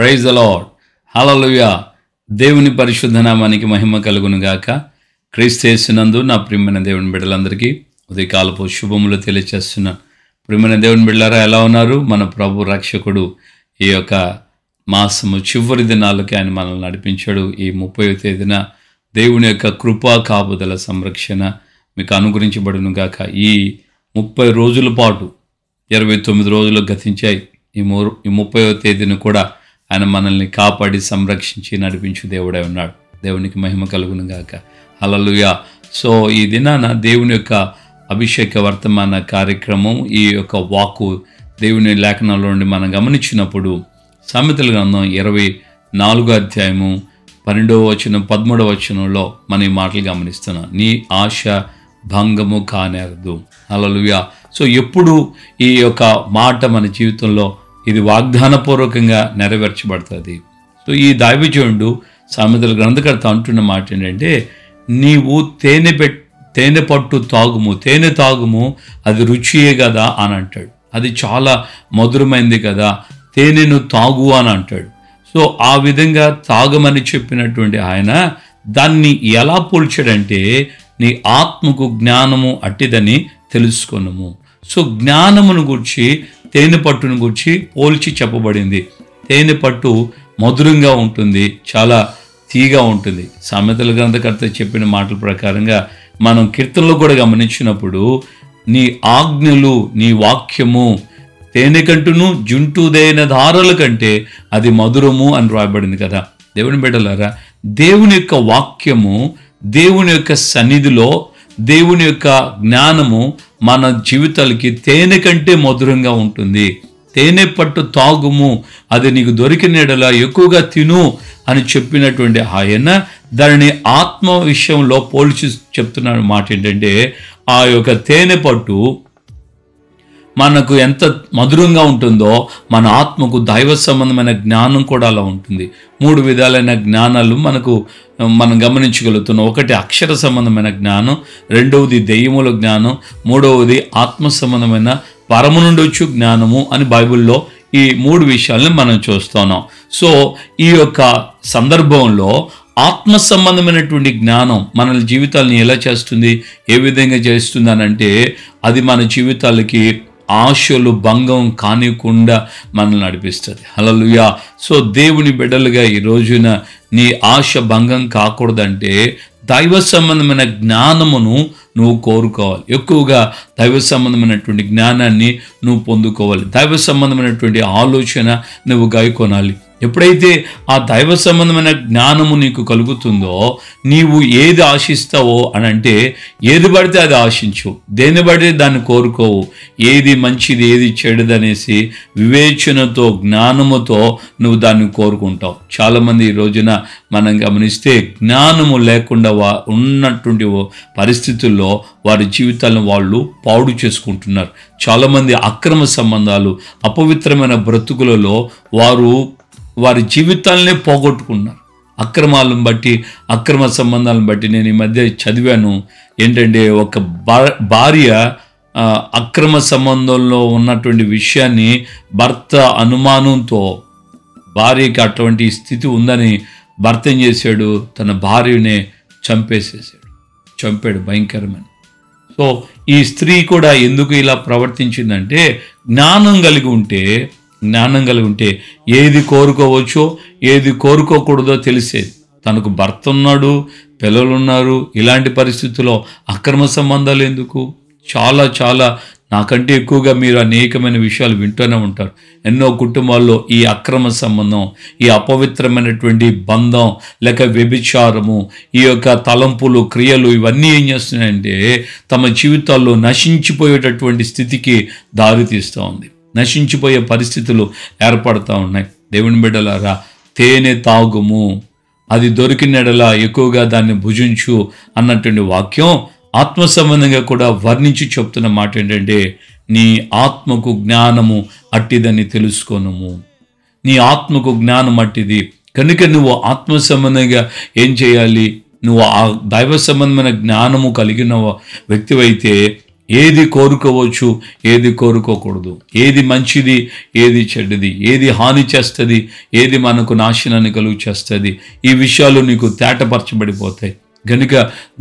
Praise the lord. హల్లెలూయా. దేవుని పరిశుద్ధ నామానికి మహిమ కలుగును గాక. క్రీస్తు యేసునందు నా ప్రియమైన దేవుని బిడ్డలందరికీ ఉదయకాలపు శుభములు తెలియచేస్తున్నాను. ప్రియమైన దేవుని బిడ్డలారా, ఎలా ఉన్నారు? మన ప్రభు రక్షకుడు ఈ యొక్క మాసము చివరి దినాలకి ఆయన మనల్ని నడిపించాడు. ఈ 30వ తేదీన దేవుని యొక్క కృపా కాపుదల సంరక్షణ మీకు అనుగ్రహించబడును గాక. ఈ 30 రోజుల పాటు 29 రోజులు గతించాయి. ఈ 30వ తేదీని కూడా ఆయన మనల్ని కాపాడి సంరక్షించి నడిపించు దేవుడై ఉన్నాడు. దేవునికి మహిమ కలుగును గాక. హల్లెలూయా. సో ఈ దినాన దేవుని యొక్క అభిషేక వర్తమాన కార్యక్రమం, ఈ యొక్క వాక్కు దేవుని లేఖనాల్లో నుండి మనం గమనించినప్పుడు సామెతల గ్రంథం 24వ అధ్యాయము 12వ వచనం 13వ వచనంలో మనం ఈ మాటలు గమనిస్తున్నాం. నీ ఆశ భంగము కానేరదు. హల్లెలూయా. సో ఎప్పుడు ఈ యొక్క మాట మన జీవితంలో ఇది వాగ్దానపూర్వకంగా నెరవేర్చబడుతుంది. సో ఈ దైవజనుడు సామెతల గ్రంథకర్త అంటున్న మాట ఏంటంటే, నీవు తేనె పట్టు తాగుము, తేనె తాగుము, అది రుచియే కదా అని అంటాడు. అది చాలా మధురమైంది కదా, తేనెను తాగు అని అంటాడు. సో ఆ విధంగా తాగమని చెప్పినటువంటి ఆయన దాన్ని ఎలా పోల్చాడంటే, నీ ఆత్మకు జ్ఞానము అట్టిదని తెలుసుకొనుము. సో జ్ఞానమును గురించి తేనె పట్టును గురించి పోల్చి చెప్పబడింది. తేనె పట్టు మధురంగా ఉంటుంది, చాలా తీగా ఉంటుంది. సామెతల గ్రంథకర్త చెప్పిన మాటల ప్రకారంగా మనం కీర్తనలో కూడా గమనించినప్పుడు, నీ ఆజ్ఞలు, నీ వాక్యము తేనె కంటును జుంటుదైన ధారల కంటే అది మధురము అని రాయబడింది కదా. దేవుని బిడ్డలారా, దేవుని యొక్క వాక్యము, దేవుని యొక్క సన్నిధిలో దేవుని యొక్క జ్ఞానము మన జీవితాలకి తేనె కంటే మధురంగా ఉంటుంది. తేనె పట్టు తాగుము, అది నీకు దొరికిన యెడల ఎక్కువగా తిను అని చెప్పినటువంటి ఆయన దానిని ఆత్మ విషయంలో పోల్చి చెప్తున్న మాట ఏంటంటే, ఆ యొక్క తేనె పట్టు మనకు ఎంత మధురంగా ఉంటుందో మన ఆత్మకు దైవ సంబంధమైన జ్ఞానం కూడా అలా ఉంటుంది. 3 విధాలైన జ్ఞానాలు మనం గమనించగలుగుతున్నాం. ఒకటి అక్షర సంబంధమైన జ్ఞానం, రెండవది దెయ్యముల జ్ఞానం, మూడవది ఆత్మ సంబంధమైన పరము నుండి వచ్చు జ్ఞానము అని బైబిల్లో ఈ 3 విషయాలను మనం చూస్తున్నాం. సో ఈ యొక్క సందర్భంలో ఆత్మ సంబంధమైనటువంటి జ్ఞానం మన జీవితాలని ఎలా చేస్తుంది, ఏ విధంగా చేస్తుంది అని అంటే, అది మన జీవితాలకి ఆశలు భంగం కానికుండా మనల్ని నడిపిస్తుంది. హల్లెలూయా. సో దేవుని బిడ్డలుగా ఈ రోజున నీ ఆశ భంగం కాకూడదంటే దైవ సంబంధమైన జ్ఞానమును నువ్వు కోరుకోవాలి. ఎక్కువగా దైవ సంబంధమైనటువంటి జ్ఞానాన్ని నువ్వు పొందుకోవాలి. దైవ సంబంధమైనటువంటి ఆలోచన నువ్వు గాయకొనాలి. ఎప్పుడైతే ఆ దైవ సంబంధమైన జ్ఞానము నీకు కలుగుతుందో, నీవు ఏది ఆశిస్తావో అని అంటే, ఏది పడితే అది ఆశించు, దేని పడితే దాన్ని కోరుకోవు. ఏది మంచిది ఏది చెడుదనేసి వివేచనతో జ్ఞానముతో నువ్వు దాన్ని కోరుకుంటావు. చాలామంది ఈ రోజున మనం గమనిస్తే జ్ఞానము లేకుండా ఉన్నటువంటి పరిస్థితుల్లో వారి జీవితాలను వాళ్ళు పాడు చేసుకుంటున్నారు. చాలామంది అక్రమ సంబంధాలు, అపవిత్రమైన బ్రతుకులలో వారి జీవితాలనే పోగొట్టుకున్నారు. అక్రమాలను బట్టి, అక్రమ సంబంధాలను బట్టి. నేను ఈ మధ్య చదివాను ఏంటంటే, ఒక భార్య అక్రమ సంబంధంలో ఉన్నటువంటి విషయాన్ని భర్త అనుమానంతో, భార్యకి అటువంటి స్థితి ఉందని భర్త ఏం చేశాడు, తన భార్యనే చంపాడు భయంకరమైన. సో ఈ స్త్రీ కూడా ఎందుకు ఇలా ప్రవర్తించిందంటే, జ్ఞానం కలిగి ఉంటే ఏది కోరుకోవచ్చో ఏది కోరుకోకూడదో తెలిసేది. తనకు భర్త ఉన్నాడు, పిల్లలు ఉన్నారు, ఇలాంటి పరిస్థితుల్లో అక్రమ సంబంధాలు ఎందుకు? చాలా నాకంటే ఎక్కువగా మీరు అనేకమైన విషయాలు వింటూనే ఉంటారు. ఎన్నో కుటుంబాల్లో ఈ అక్రమ సంబంధం, ఈ అపవిత్రమైనటువంటి బంధం, లేక వ్యభిచారము, ఈ యొక్క తలంపులు, క్రియలు, ఇవన్నీ ఏం చేస్తున్నాయంటే తమ జీవితాల్లో నశించిపోయేటటువంటి స్థితికి దారితీస్తూ ఉంది. నశించిపోయే పరిస్థితులు ఏర్పడుతూ ఉన్నాయి. దేవుని బిడ్డలారా, తేనె తాగుము, అది దొరికిన యెడల ఎక్కువగా దాన్ని భుజించు అన్నటువంటి వాక్యం ఆత్మ సంబంధంగా కూడా వర్ణించి చెప్తున్న మాట ఏంటంటే, నీ ఆత్మకు జ్ఞానము అట్టిదని తెలుసుకోనుము. నీ ఆత్మకు జ్ఞానం అట్టిది కనుక నువ్వు ఆత్మ సంబంధంగా ఏం చేయాలి? నువ్వు ఆ దైవ సంబంధమైన జ్ఞానము కలిగిన వ్యక్తివైతే ఏది కోరుకోవచ్చు, ఏది కోరుకోకూడదు, ఏది మంచిది, ఏది చెడ్డది, ఏది హాని చేస్తుంది, ఏది మనకు నాశనాన్ని కలుగు చేస్తుంది, ఈ విషయాలు నీకు తేటపరచబడిపోతాయి. కనుక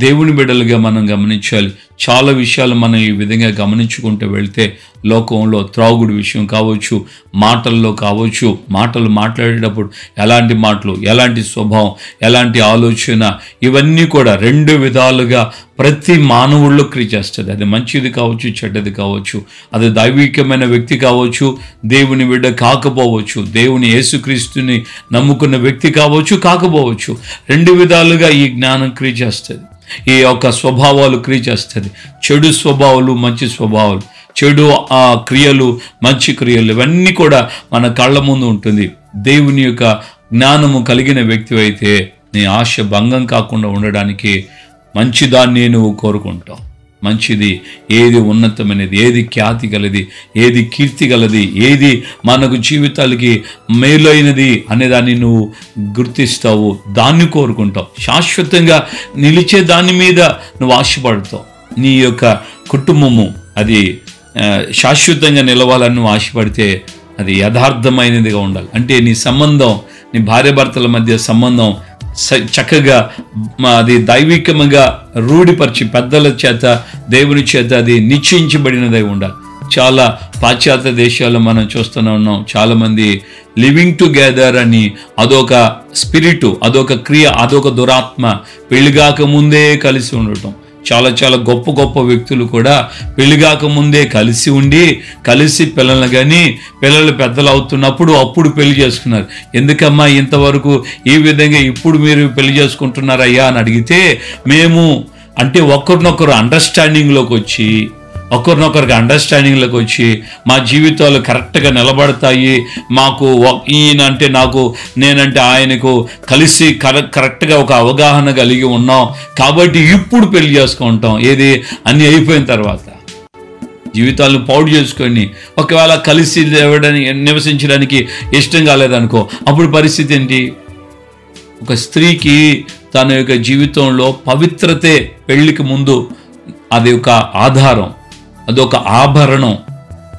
దేవుని బిడ్డలుగా మనం గమనించాలి. చాలా విషయాలు మనం ఈ విధంగా గమనించుకుంటూ వెళ్తే లోకంలో త్రాగుడు విషయం కావచ్చు, మాటల్లో కావచ్చు, మాటలు మాట్లాడేటప్పుడు ఎలాంటి మాటలు, ఎలాంటి స్వభావం, ఎలాంటి ఆలోచన, ఇవన్నీ కూడా రెండు విధాలుగా ప్రతి మానవుల్లో క్రియ చేస్తుంది. అది మంచిది కావచ్చు, చెడ్డది కావచ్చు, అది దైవికమైన వ్యక్తి కావచ్చు, దేవుని బిడ్డ కాకపోవచ్చు, దేవుని యేసుక్రీస్తుని నమ్ముకున్న వ్యక్తి కావచ్చు, కాకపోవచ్చు. రెండు విధాలుగా ఈ జ్ఞానం క్రియ చేస్తుంది. ఈ యొక్క స్వభావాలు క్రియ చేస్తుంది. చెడు స్వభావాలు, మంచి స్వభావాలు, చెడు క్రియలు, మంచి క్రియలు, ఇవన్నీ కూడా మన కళ్ళ ముందు ఉంటుంది. దేవుని యొక్క జ్ఞానము కలిగిన వ్యక్తి అయితే నీ ఆశ భంగం కాకుండా ఉండడానికి మంచిదాన్ని నువ్వు కోరుకుంటావు. మంచిది, ఏది ఉన్నతమైనది, ఏది ఖ్యాతి గలది, ఏది కీర్తి గలది, ఏది మనకు జీవితాలకి మేలైనది అనేదాన్ని నువ్వు గుర్తిస్తావు, దాన్ని కోరుకుంటావు. శాశ్వతంగా నిలిచే దాని మీద నువ్వు ఆశపడతావు. నీ యొక్క కుటుంబము అది శాశ్వతంగా నిలవాలని నువ్వు ఆశపడితే అది యథార్థమైనదిగా ఉండాలి. అంటే నీ సంబంధం, నీ భార్యాభర్తల మధ్య సంబంధం చక్కగా అది దైవికముగా రూఢిపరిచి పెద్దల చేత, దేవుని చేత అది నిశ్చయించబడినదై ఉండాలి. చాలా పాశ్చాత్య దేశాల్లో మనం చూస్తూనే ఉన్నాం. చాలామంది లివింగ్ టుగెదర్ అని అదొక స్పిరిట్, అదొక క్రియ, అదొక దురాత్మ. పెళ్లిగాక ముందే కలిసి ఉండటం. చాలా చాలా గొప్ప గొప్ప వ్యక్తులు కూడా పెళ్లిగాక ముందే కలిసి ఉండి, కలిసి పిల్లలు కానీ పిల్లలు పెద్దలు అవుతున్నప్పుడు అప్పుడు పెళ్లి చేసుకున్నారు. ఎందుకమ్మా ఇంతవరకు ఈ విధంగా ఇప్పుడు మీరు పెళ్లి చేసుకుంటున్నారయ్యా అని అడిగితే, మేము అంటే ఒకరినొకరు అండర్స్టాండింగ్లోకి వచ్చి మా జీవితాలు కరెక్ట్గా నిలబడతాయి, మాకు ఈయన అంటే నాకు, నేనంటే ఆయనకు కలిసి కరెక్ట్గా ఒక అవగాహన కలిగి ఉన్నాం కాబట్టి ఇప్పుడు పెళ్లి చేసుకుంటాం. ఏది అన్నీ అయిపోయిన తర్వాత జీవితాలను పాడు చేసుకొని ఒకవేళ కలిసి నివసించడానికి ఇష్టం కాలేదనుకో, అప్పుడు పరిస్థితి ఏంటి? ఒక స్త్రీకి తన యొక్క జీవితంలో పవిత్రతే పెళ్లికి ముందు అది ఒక ఆధారం, అదొక ఆభరణం.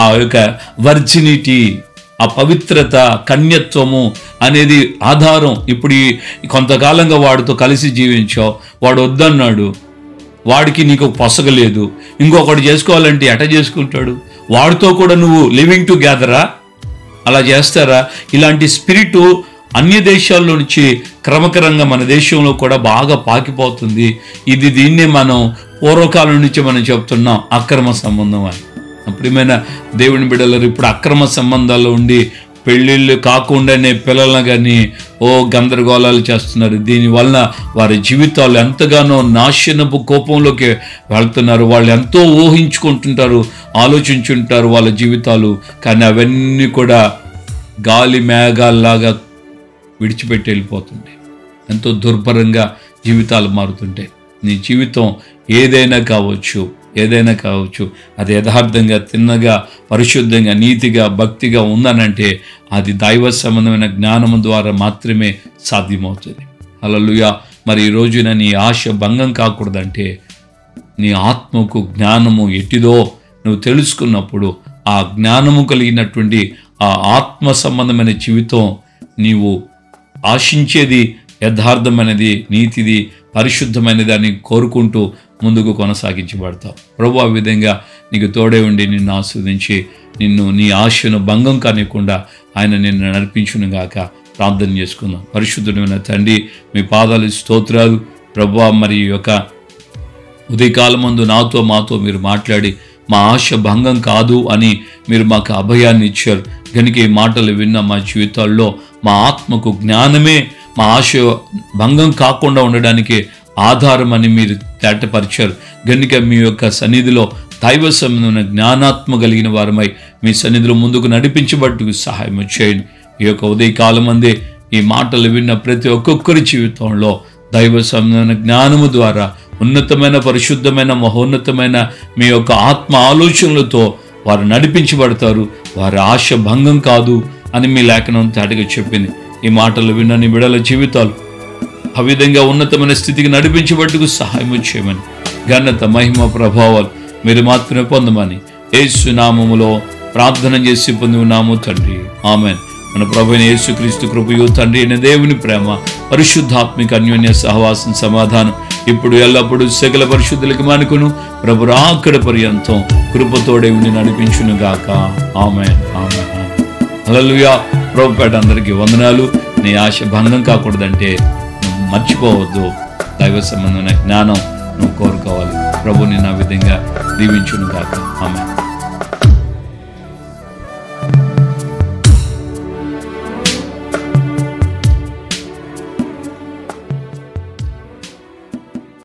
ఆ యొక్క వర్జినిటీ, ఆ పవిత్రత, కన్యత్వము అనేది ఆధారం. ఇప్పుడు కొంతకాలంగా వాడితో కలిసి జీవించావు, వాడు వద్దన్నాడు, వాడికి నీకు పొసగలేదు, ఇంకొకటి చేసుకోవాలంటే ఎట చేసుకుంటాడు? వాడితో కూడా నువ్వు లివింగ్ టుగెదరా? అలా చేస్తారా? ఇలాంటి స్పిరిట్ అన్య దేశాల్లో నుంచి క్రమక్రమంగా మన దేశంలో కూడా బాగా పాకిపోతుంది. దీన్నే మనం పూర్వకాలం నుంచి మనం చెప్తున్నాం అక్రమ సంబంధం అని. ప్రియమైన దేవుని బిడ్డలారా, ఇప్పుడు అక్రమ సంబంధాల్లో ఉండి పెళ్ళిళ్ళు కాకుండానే పిల్లలను కానీ గందరగోళాలు చేస్తున్నారు. దీనివల్ల వారి జీవితాలు ఎంతగానో నాశనపు కోపంలోకి వెళ్తున్నారు. వాళ్ళు ఎంతో ఊహించుకుంటుంటారు, ఆలోచించుంటారు వాళ్ళ జీవితాలు, కానీ అవన్నీ కూడా గాలి మేఘాల్లాగా విడిచిపెట్టి వెళ్ళిపోతుంటాయి. ఎంతో దుర్భరంగా జీవితాలు మారుతుంటాయి. నీ జీవితం ఏదైనా కావచ్చు, అది యథార్థంగా, తిన్నగా, పరిశుద్ధంగా, నీతిగా, భక్తిగా ఉందనంటే అది దైవ సంబంధమైన జ్ఞానము ద్వారా మాత్రమే సాధ్యమవుతుంది. హల్లెలూయా. మరి ఈ రోజున నీ ఆశ భంగం కాకూడదంటే నీ ఆత్మకు జ్ఞానము ఎట్టిదో నువ్వు తెలుసుకున్నప్పుడు ఆ జ్ఞానము కలిగినటువంటి ఆ ఆత్మ సంబంధమైన జీవితం నీవు ఆశించేది యథార్థమైనది, నీతిది, పరిశుద్ధమైనది అని కోరుకుంటూ ముందుకు కొనసాగించబడతావు. ప్రభు ఆ విధంగా నీకు తోడే ఉండి నిన్ను ఆస్వాదించి నీ ఆశను భంగం కానివ్వకుండా ఆయన నిన్ను నడిపించును గాక. ప్రార్థన చేసుకుందాం. పరిశుద్ధుడైన తండ్రి, మీ పాదాలు స్తోత్రాలు ప్రభు. మరి యొక్క ఉదయకాలమందు మాతో మీరు మాట్లాడి మా ఆశ భంగం కాదు అని మీరు మాకు అభయాన్ని ఇచ్చారు. కనుక ఈ మాటలు విన్న మా జీవితాల్లో మా ఆత్మకు జ్ఞానమే మా ఆశ భంగం కాకుండా ఉండడానికి ఆధారం అని మీరు తేటపరిచారు. కనుక మీ యొక్క సన్నిధిలో దైవ సంబంధమైన జ్ఞానాత్మ కలిగిన వారమై మీ సన్నిధిలో ముందుకు నడిపించబట్టుకు సహాయం చేయండి. ఈ యొక్క ఉదయకాలం అందే ఈ మాటలు విన్న ప్రతి ఒక్కొక్కరి జీవితంలో దైవ సంబంధమైన జ్ఞానము ద్వారా ఉన్నతమైన, పరిశుద్ధమైన, మహోన్నతమైన మీ యొక్క ఆత్మ ఆలోచనలతో వారు నడిపించబడతారు. వారి ఆశ భంగం కాదు అని మీ లేఖనం తేటగా చెప్పింది. ఈ మాటలు విన్న నీ బిడ్డల జీవితాలు ఆ విధంగా ఉన్నతమైన స్థితికి నడిపించబట్టుకు సహాయం చేయమని ఘనత, మహిమ, ప్రభావాలు మీరు మాత్రమే పొందమని యేసు నామములో ప్రార్థన చేసి పొంది ఉన్నాము తండ్రి. ఆమేన్. మన ప్రభువైన యేసుక్రీస్తు కృపయు తండ్రి అయిన దేవుని ప్రేమ పరిశుద్ధాత్మిక అన్యోన్య సహవాసం సమాధానం ఇప్పుడు ఎల్లప్పుడూ సకల పరిశుద్ధులకి మనకును ప్రభు రాకడ పర్యంతం కృపతోడే ఉండి నడిపించును గాక. ఆమేన్. ఆమేన్. హల్లెలూయా. ప్రభుపేట అందరికీ వందనాలు. నీ ఆశ భంగం కాకూడదంటే నువ్వు మర్చిపోవద్దు. దైవ సంబంధమైన జ్ఞానం నువ్వు కోరుకోవాలి. ప్రభుని నా విధంగా దీవించును గాక. ఆమేన్.